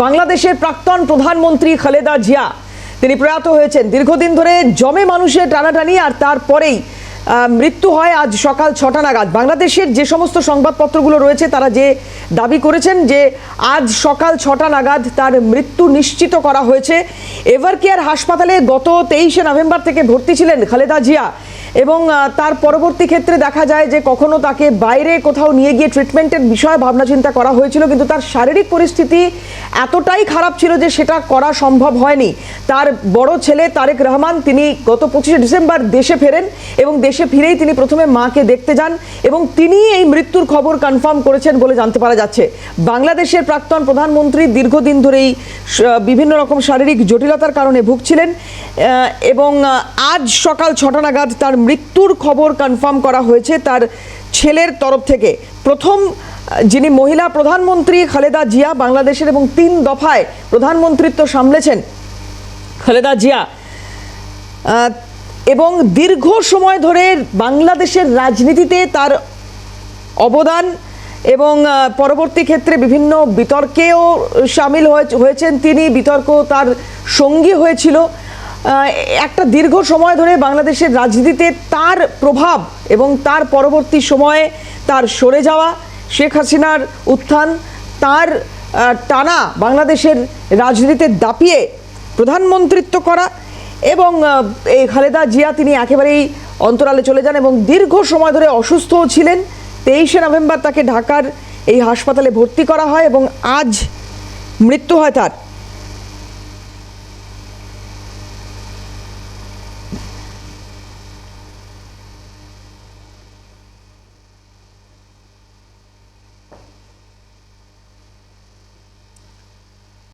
বাংলাদেশের প্রাক্তন প্রধানমন্ত্রী খালেদা জিয়া তিনি প্রয়াত হয়েছেন। দীর্ঘদিন ধরে জমে মানুষের টানাটানি আর তারপরেই মৃত্যু হয় আজ সকাল 6টা নাগাদ। বাংলাদেশের যে সমস্ত সংবাদপত্রগুলো রয়েছে তারা যে দাবি করেছেন যে আজ সকাল 6টা নাগাদ তার মৃত্যু নিশ্চিত করা হয়েছে। এভারকেয়ার হাসপাতালে গত 23শে নভেম্বর থেকে ভর্তি ছিলেন খালেদা জিয়া এবং তার পরবর্তী ক্ষেত্রে দেখা যায় যে কখনো তাকে বাইরে কোথাও নিয়ে গিয়ে ট্রিটমেন্টের বিষয়ে ভাবনা চিন্তা করা হয়েছিল, কিন্তু তার শারীরিক পরিস্থিতি এতটাই খারাপ ছিল যে সেটা করা সম্ভব হয়নি। তার বড় ছেলে তারেক রহমান তিনি গত 25শে ডিসেম্বর দেশে ফেরেন এবং দেশে ফিরেই তিনি প্রথমে মাকে দেখতে যান এবং তিনি এই মৃত্যুর খবর কনফার্ম করেছেন বলে জানতে পারা যাচ্ছে। বাংলাদেশের প্রাক্তন প্রধানমন্ত্রী দীর্ঘদিন ধরেই বিভিন্ন রকম শারীরিক জটিলতার কারণে ভুগছিলেন এবং আজ সকাল 6টা নাগাদ তার মৃত্যুর খবর কনফার্ম করা হয়েছে তার ছেলের তরফ থেকে। প্রথম যিনি মহিলা প্রধানমন্ত্রী খালেদা জিয়া, বাংলাদেশের এবং 3 দফায় প্রধানমন্ত্রিত্ব সামলেছেন খালেদা জিয়া এবং দীর্ঘ সময় ধরে বাংলাদেশের রাজনীতিতে তার অবদান এবং পরবর্তী ক্ষেত্রে বিভিন্ন বিতর্কেও সামিল হয়েছেন তিনি। বিতর্ক তার সঙ্গী হয়েছিল। একটা দীর্ঘ সময় ধরে বাংলাদেশের রাজনীতিতে তার প্রভাব এবং তার পরবর্তী সময়ে তার সরে যাওয়া, শেখ হাসিনার উত্থান, তার টানা বাংলাদেশের রাজনীতিতে দাপিয়ে প্রধানমন্ত্রিত্ব করা এবং এই খালেদা জিয়া তিনি একেবারেই অন্তরালে চলে যান এবং দীর্ঘ সময় ধরে অসুস্থও ছিলেন। 23শে নভেম্বর তাকে ঢাকার এই হাসপাতালে ভর্তি করা হয় এবং আজ মৃত্যু হয় তার।